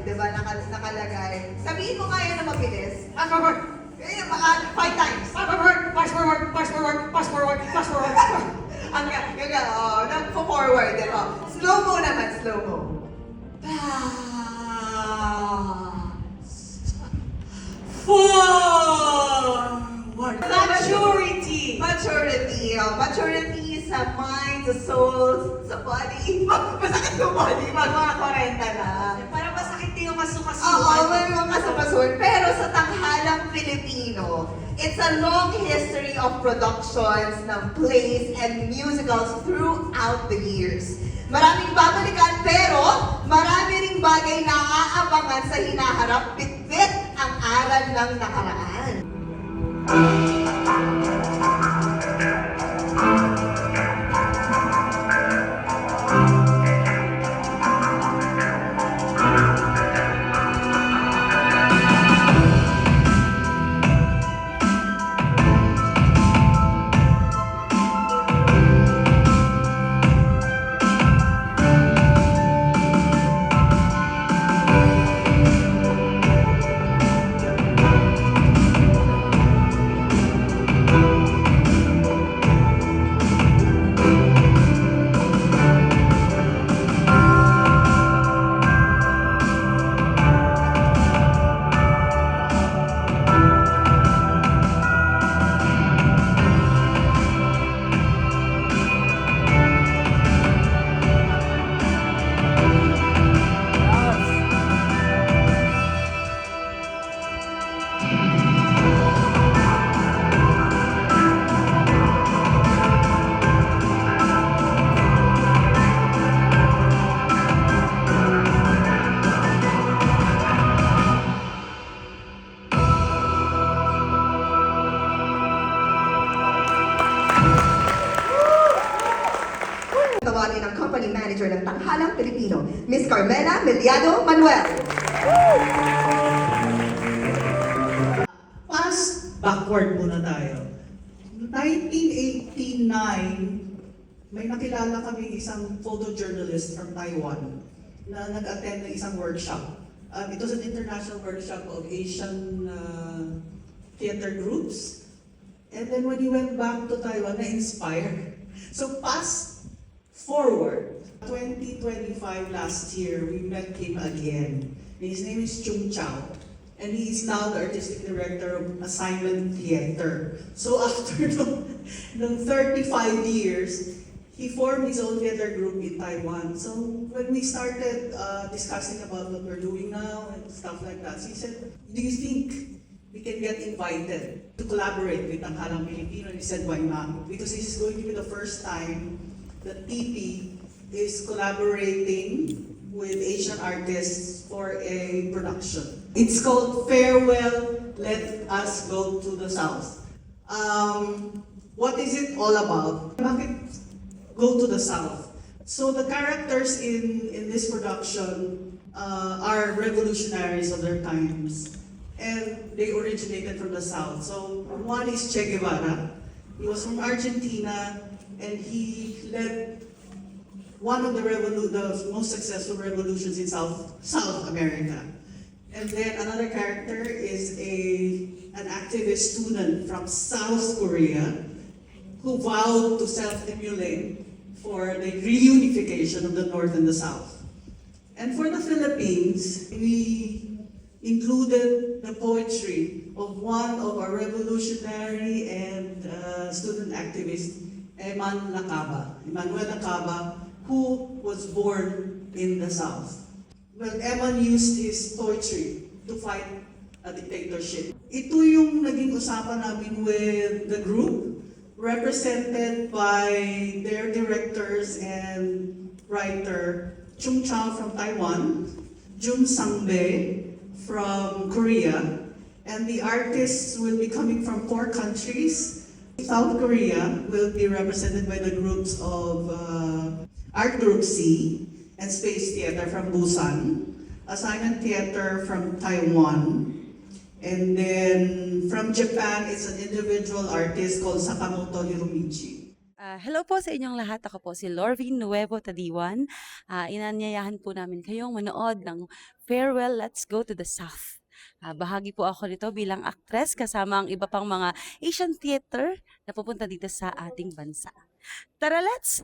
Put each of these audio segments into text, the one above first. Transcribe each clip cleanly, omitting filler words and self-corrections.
di ba, nakalagay. Sabihin mo nga yan na mabilis. Fast forward! Eh, 5 times. Fast forward! Fast forward! Fast forward! Fast forward! Fast forward! Forward, di ba? Slow mo naman, slow mo. Forward! Maturity! Maturity. Maturity sa mind, sa soul, sa body. Masakit yung body, mga 40 na. Parang masakit yung Oo, kasukasuan. may mga kasapasuan. Pero sa tanghalang Pilipino, it's a long history of productions ng plays and musicals throughout the years. Maraming babalikan pero marami ring bagay na aabangan sa hinaharap, bitbit ang aral ng nakaraan. Tawagin ang company manager ng Tanghalang Pilipino, Miss Carmela Meliado Manuel. Fast backward muna tayo. 1989, may nakilala kami isang photojournalist from Taiwan na nag-attend ng isang workshop. It was an international workshop of Asian theater groups. And then when he went back to Taiwan, na-inspired. So fast forward, 2025 last year, we met him again. His name is Chung Chao. And he is now the artistic director of Assignment Theater. So after nung 35 years, he formed his own theater group in Taiwan. So when we started discussing about what we're doing now and stuff like that, he said, do you think we can get invited to collaborate with Tanghalang Pilipino? And he said, why not? Because this is going to be the first time that TP is collaborating with Asian artists for a production. It's called Farewell, Let Us Go to the South. What is it all about? Bakit go to the South? So the characters in this production are revolutionaries of their times. And they originated from the South. So one is Che Guevara. He was from Argentina, and he led one of the most successful revolutions in South America. And then another character is an activist student from South Korea who vowed to self-immolate for the reunification of the North and the South. And for the Philippines, we included the poetry of one of our revolutionary and student activists, Emmanuel Lacaba, who was born in the South. Well, Eman used his poetry to fight a dictatorship. Ito yung naging usapan namin with the group, represented by their directors and writer, Chung Chao from Taiwan, Jun Sangbe from Korea, and the artists will be coming from 4 countries. South Korea will be represented by the groups of Art Group C and Space Theater from Busan, Assignment Theater from Taiwan, and then from Japan, it's an individual artist called Sakamoto Hiromichi. Hello po sa inyong lahat. Ako po si Lorvin Nuevo Tadiwan. Inanyayahan po namin kayong manood ng Farewell, Let's Go to the South. Bahagi po ako nito bilang aktres kasama ang iba pang mga Asian theater na pupunta dito sa ating bansa. Tara, let's!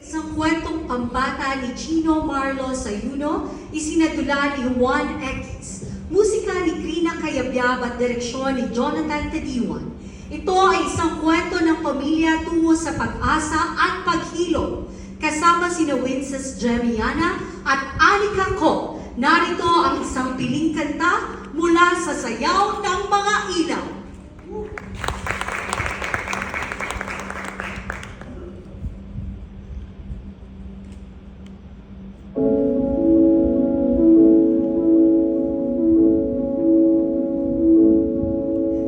Isang kwentong pambata ni Gino Marlo Sayuno, isinadula ni Juan X. Musika ni Krina Cayabyab at direksyon ni Jonathan Tadiwan. Ito ay isang kwento ng pamilya tungo sa pag-asa at paghilom. Kasama sina Winces Gemiana at Anika Ko. Narito ang isang piling kanta mula sa Sayaw ng Mga Ilaw.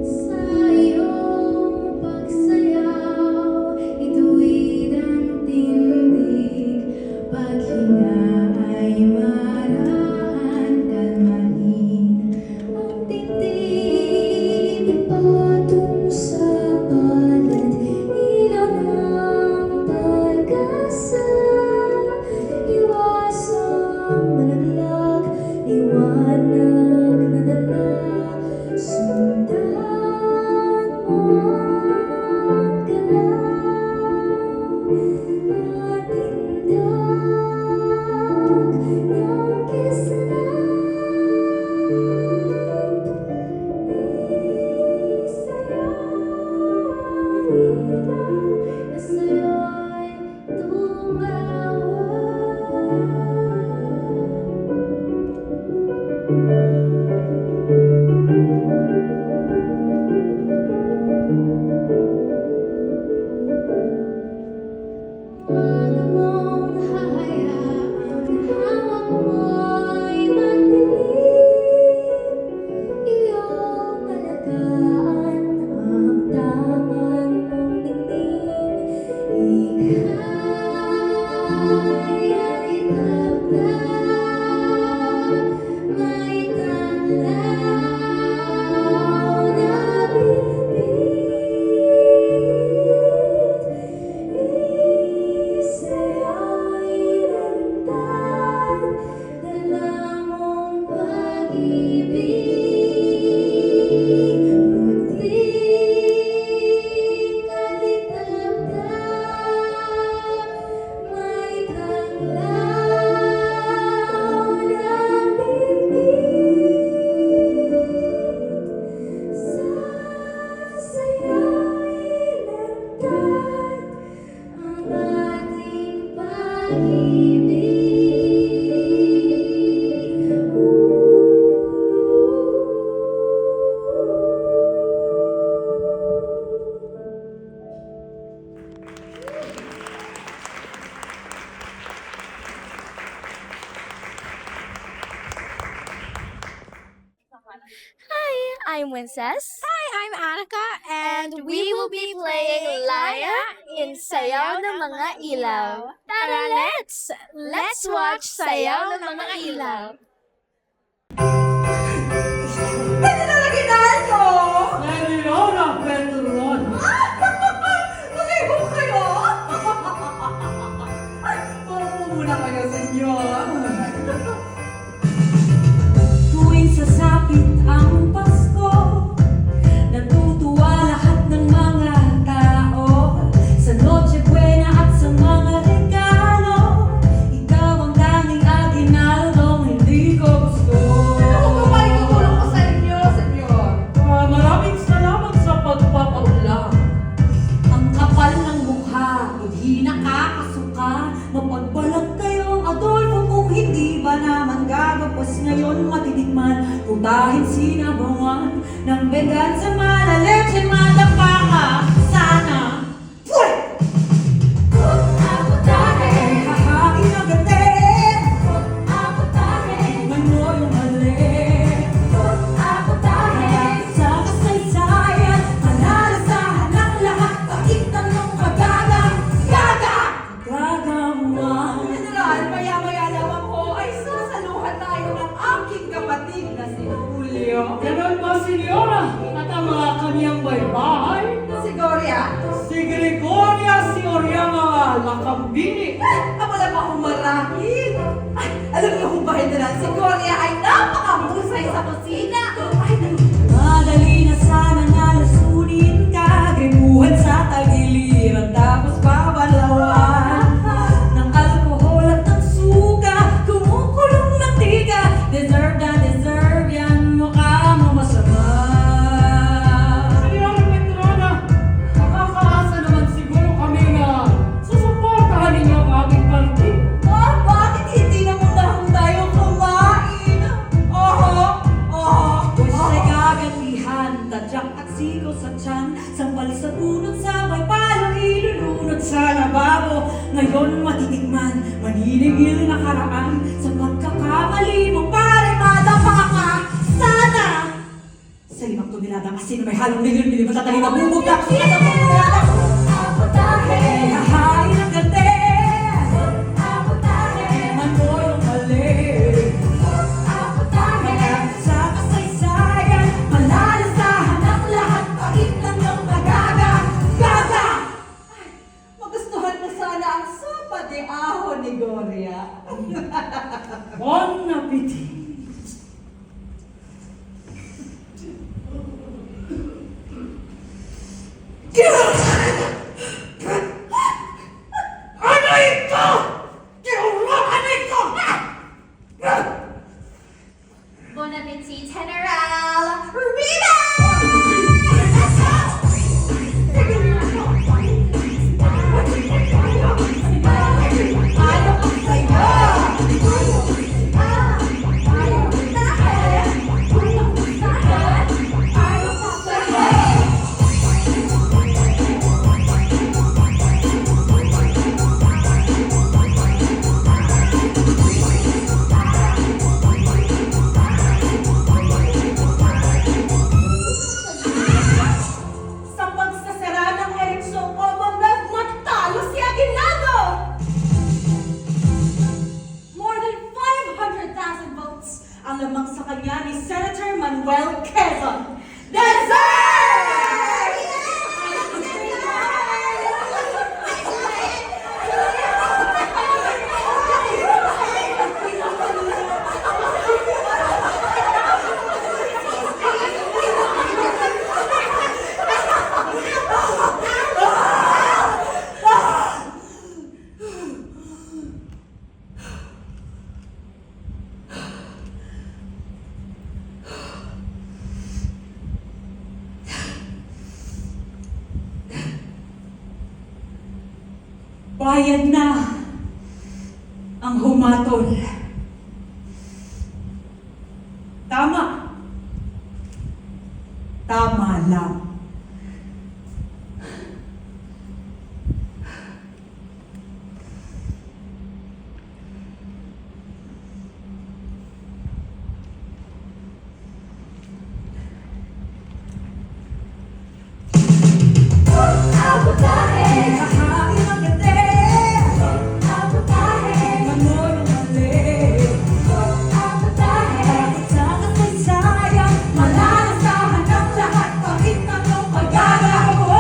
Sa iyong pagsayaw, ituwid ang tindig, paghinga ay maraan kalmahin ang tindig, patung sa palad, ilaw ng pag-asa, iwasang malaglag, liwanag na dala. Sundan mo ang galaw at tindag ng kislap. Isayaw ang ilaw na sa'yo'y Huwag mong hahayaang hawak mo'y magdilim. Iyong alagaan ang daman mong ningning. Ika'y alitaglag, may tanglaw na bibig. Isa'yo'y lantad, dala mong pag-ibig. Munting kalitagtag, may tanglaw na bibig. Sa'yo'y lantad ang ating pag-ibig. I'm Winces. Hi, I'm Annika, and we will be playing Laya in Sayaw ng Mga Ilaw. Tara, let's watch Sayaw ng Mga Ilaw. Pwede na lagyan na ito! Nalilo ng Petron. Mag-ibog kayo! Paupo muna kayo, senyor. Tuwing sasapit ang Pasko, natutuwa lahat ng mga tao. Sa Noche Buena at sa mga regalo, ikaw ang tanging aginaldong hindi ko gusto. Ako ba itutulong ko sa inyo, senyor? Maraming salamat sa pagpapaulang. Ang kapal ng mukha, hindi nakakasuka. Mapagbalag kayong Adolfo kung hindi ba naman gagapos ngayon matitikman. Kung dahil sinabawan ng vegan sa mala leche madapa ka sana. Pwede! Kung ako dahil, Hahain agad din. kung ako dahil, Ano yung mali? kung ako dahil, Sa kasaysayan, malalasahan ng lahat. Bakit tanong magagang gaga? Gagawa. General, maya-maya lamang po ay sasaluhan tayo ng aking kapatid na si Julio. Ganon ba, senyora? At ang mga kanyang baybay? Siguro si Gloria ay napakahusay sa kusina. Ay, Madali na sana nga lasunin ka, grimuhan sa tagiliran tapos babalawan ng alkohol at ng suka, kumukulong mantika. Deserve na deserve yan, mukha mo masama. Senyora Petrona, makakaasa naman siguro kami na susuportahan ninyo ang aming party. bakit hindi naman lang tayo kumain? Wish ay gagantihan, tadyak at siko sa tiyan, sampal sa bunot, sabay palang ilulunod sa lababo. Ngayon matitikman, maninigil na karaan, sa pagkakamali mo pare madapa ka. Sana sa 5 tonelada asin na may halong nilil-nilil matatalin na bubugtak sa pagkakamali. Hahain ang gante, manoy ang mali. Sa kasaysayan, malalasahan ang lahat, pahit lang yung magagaga. Magustuhan mo sana ang sopa de aho ni Gloria. Bon appetit. Ano ito? Ano ito? Bon appetit, General Rita! Sa pagsasara ng eleksyon Commonwealth, matalo si Aguinaldo! More than 500,000 votes ang lamang sa kanya ni Senator Manuel Quezon. Bayad na ang humatol. Tama. Tama lang. Hahain ang gate, manoy ang mali. Sa kasaysayan, malalasahan ang lahat, pahit ng iyong pagkakaroon.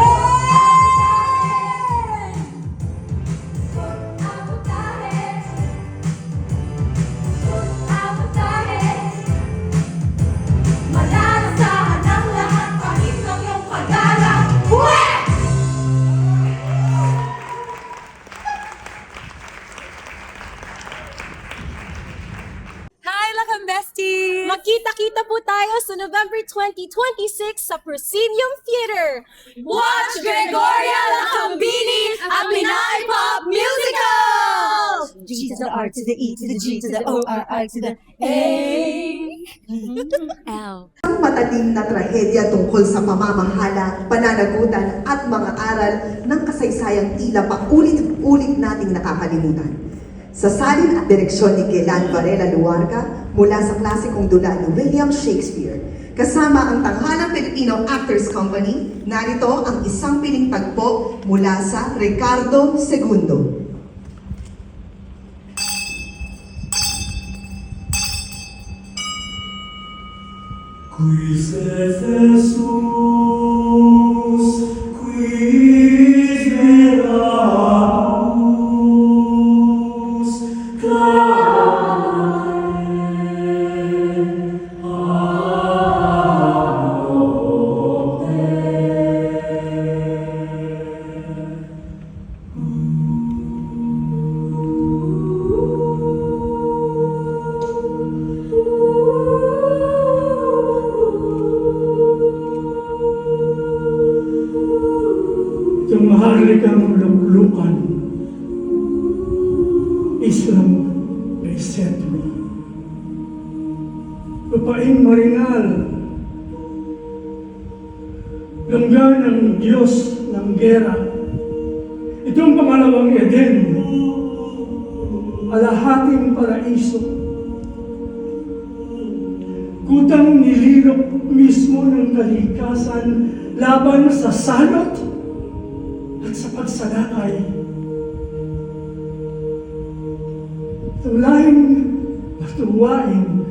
Malalasahan ang lahat, pahit ng iyong pagkakaroon. Hi, Lakam Bestie! Magkita-kita po tayo sa November 2026 sa Proscenium Theater. Watch Gregoria Lacambini, a Pinay Pop Musical! G to the R to the E to the G to the O R I to the A. L. Ang matalim na trahedya tungkol sa pamamahala, pananagutan at mga aral ng kasaysayang tila paulit-ulit nating nakakalimutan. Sa salin at direksyon ni Gelan Varela Luarca mula sa klasikong dula ni William Shakespeare, kasama ang Tanghalang Filipino Actors Company, narito ang isang piling tagpo mula sa Ricardo II. Quis est Jesus, quis veramus, clare Amerikang luklukan, Islam may sentro. Lupaing maringal, langga ng Diyos ng gera. Itong pangalawang Eden, alahating paraiso. Kutang nilirok mismo ng kalikasan laban sa salot at sa pagsalakay. Tulaing matuwain,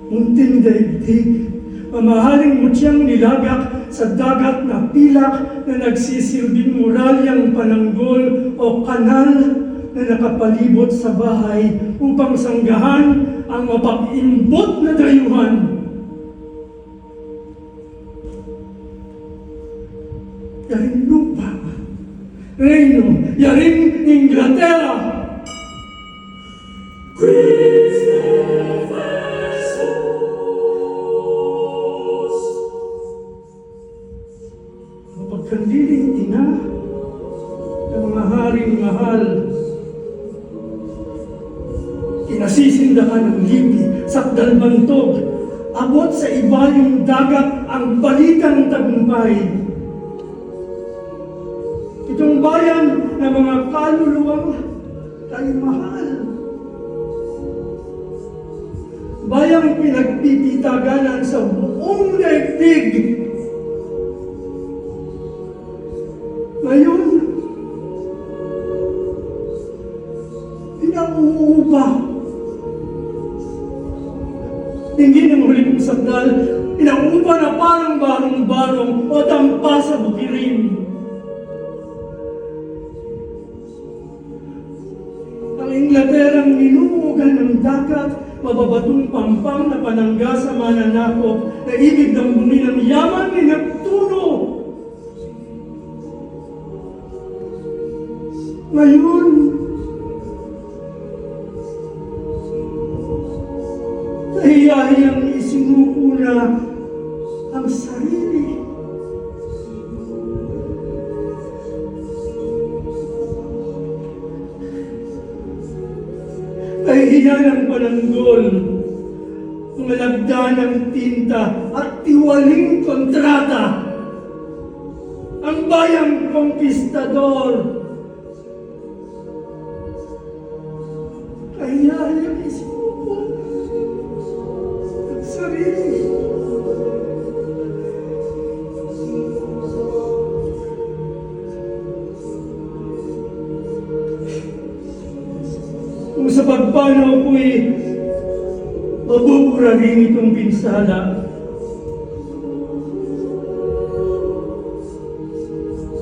munting daigdig, mamahaling mutyang nilagak sa dagat na pilak na nagsisilbing muralyang pananggol o kanal na nakapalibot sa bahay upang sanggahan ang mapag-imbot na dayuhan. Yaring lupa, Reino, yaring Inglaterra. Mapagkandiling ina ng mga haring mahal, kinasisindakan ng lipi, sakdal bantog, abot sa ibayong dagat ang balitang tagumpay. Itong bayan ng mga kaluluwang tayo mahal. Bayang pinagpipitaganan sa buong daigdig. Ngayon, pinauupa. Hindi ng huling sandal, pinauupa na parang barong-barong o dampa sa bukirin. Ang Inglaterang minuugan ng dagat, mababatong pampang na panangga sa mananakop na ibig ng bumi ng yaman ni Neptuno. Ngayon, kahiyahiyang isinuko na ang sarili. Kahihiya ng pananggol, malagda ng tinta at tiwaling kontrata. Ang bayang konkistador, kahiyahiyang isinuko ang sarili. Kung sa pagpanaw ko'y mabubura rin itong pinsala,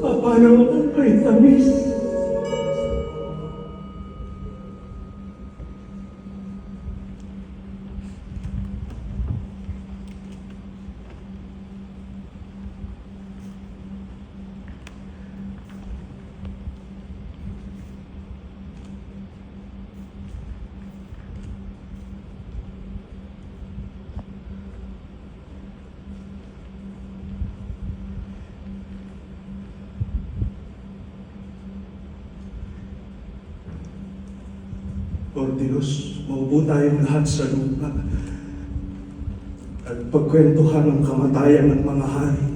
papanaw ko kay tamis. O Diyos, maupo tayong lahat sa lupa at pagkwentuhan ng kamatayan ng mga hari.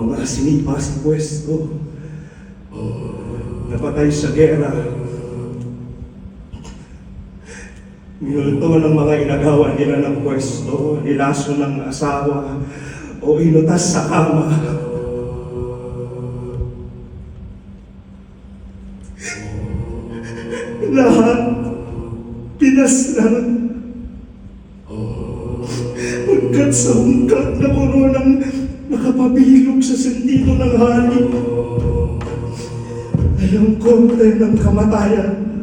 Mga sinipa sa pwesto, napatay sa gera, minulto ng mga inagawan nila ng pwesto, nilaso ng asawa o inutas sa kama. Lahat pinaslan. Pagkat sa hungkat na koronang nakapabilog sa sentido ng hari ay ang konte ng kamatayan.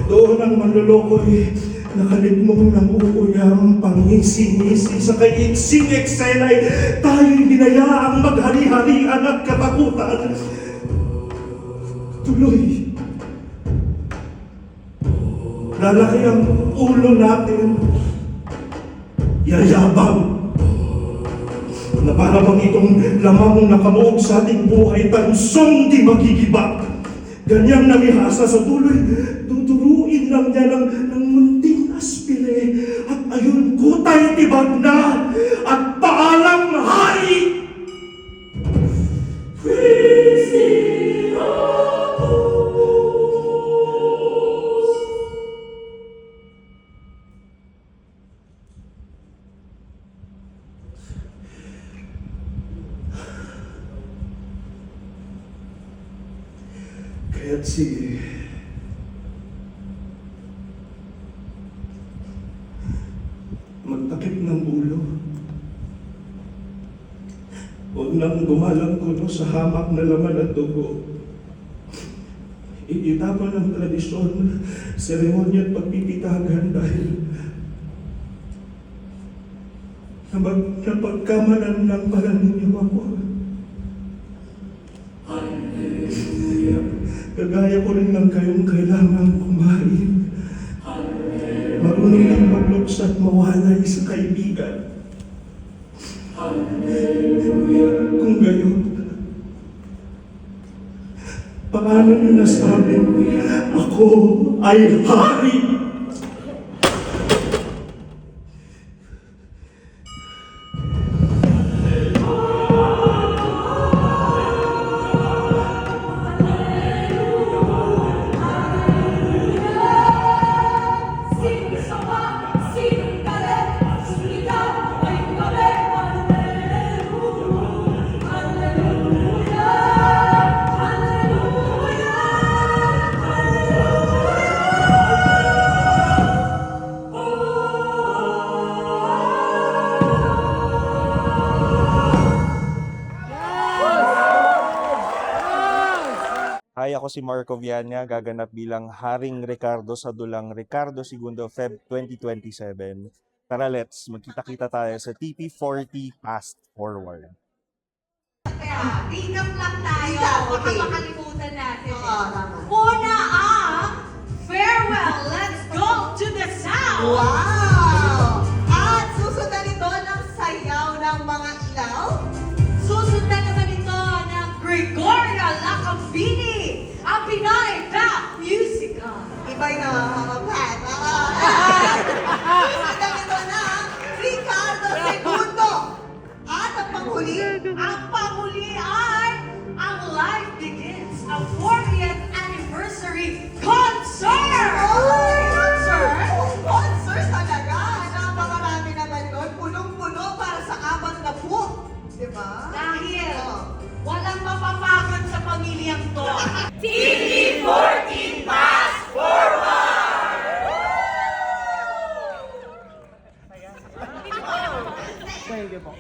Doon ang manloloko'y nakalibmong ng uuyang pangisi-ngisi sa kaiksing eksena'y tayo'y binayaang maghari-harian at katakutan. Tuloy, lalaki ang ulo natin, yayabang, na para bang itong lamang nakamuog sa ating buhay, tansong di magigibak. Ganyang namihasa sa tuloy, tuturuin lang niya ng munting aspire. At ayun, kutay tibag na, at paalang hari! Kaya't sige, magtakip ng ulo. Huwag nang gumalang kuno sa hamak na laman at dugo. Iitapon ng tradisyon, seremonya at pagpipitagan dahil napagkamanan lang pala ninyo ako. Kagaya ko rin lang kayong kailangan kumain. Marunong lang magluksa at mawalay sa kaibigan. Kung gayon, paano nyo nasabing ako ay hari? Sinong sama, sinong galit, sulitan ay kami. Hallelujah, hallelujah, Hi, ako si Marco Viana, gaganap bilang Haring Ricardo sa dulang Ricardo II Feb 2027. Tara, let's magkita-kita tayo sa TP40 Fast Forward. Kaya, recap lang tayo. Recap, Baka okay. makalimutan natin. Oo, tama. Una ang Farewell, Let's Go to the South. Wow! At susundan ito ng sayaw ng mga ilaw. Susundan naman ito ng Gregoria Lacambini, ang Pinay Rap Musical. Iba'y nakakapat. Susundan ito ng Ricardo II. At ang panghuli ay ang Life Begins, ang 40th Anniversary Concert! Concert? Concert talaga. Napakarami naman nun. Punong-puno para sa 40. Diba? Dahil Oo. walang mapapagod sa pamilyang to. Thank you po.